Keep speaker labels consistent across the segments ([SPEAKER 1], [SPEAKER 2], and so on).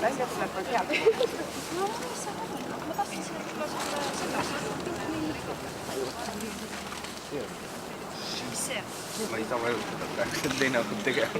[SPEAKER 1] Välja tuleb ka sealt.
[SPEAKER 2] No, mis sa mõtled? Ma tahtsin siia tulla selle mis see?
[SPEAKER 3] Ma ei saa vajutada, peaks see teine hakkab tegema.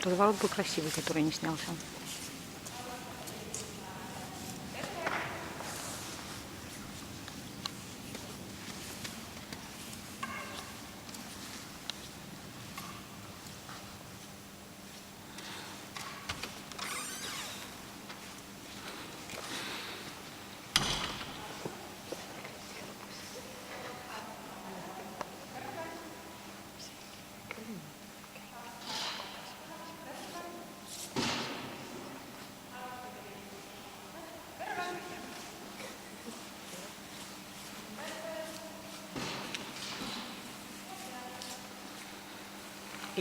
[SPEAKER 4] Разворот был красивый, который не снялся.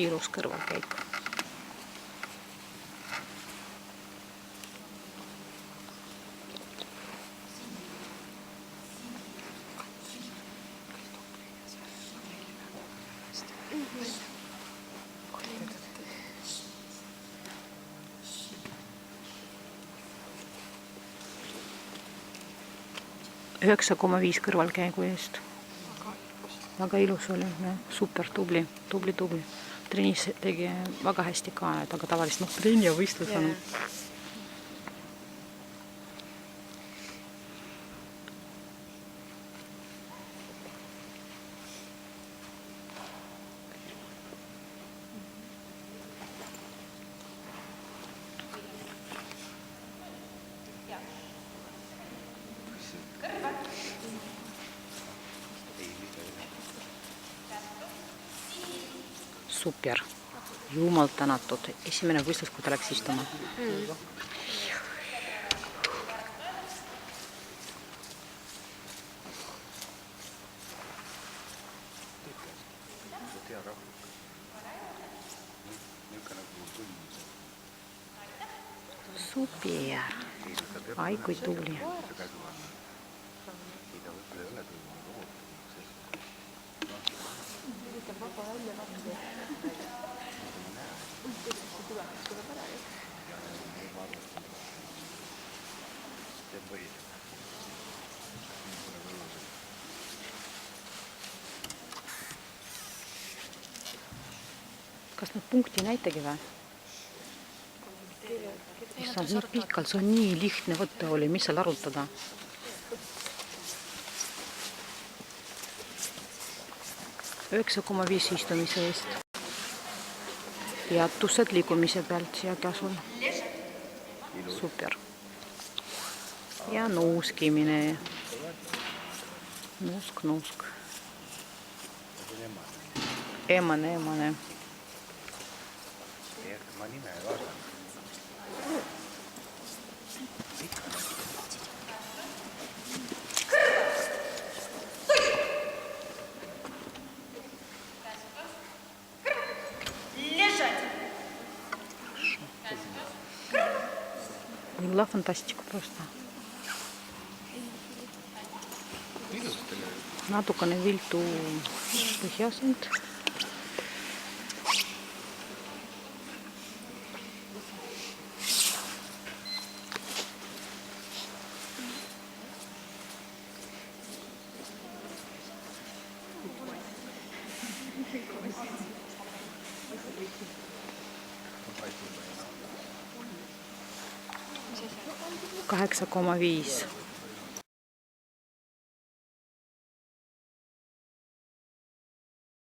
[SPEAKER 4] Ilus kõrvalkäik. $9,5 kõrvalkäigu eest. Väga ilus oli, super, tubli. Trennis tegi väga hästi ka, aga tavalist trenni ja võistlus on. Super. Jumal tänatud. Esimene võistlus, kui ta läks istuma. Super. Ai, kui tubli. Kas nad punkti näitegi või? Issand, nii pikalt, see on nii lihtne võtta oli, mis seal arutada. $9,5 istumise eest. Peatused liikumise pealt siia käsul. Super. Ja nuuskimine. Nuusk. Emane.
[SPEAKER 3] Ma nime ei vaadanud.
[SPEAKER 4] Была фантастика просто. Natukene viltu põhjasend. $8,5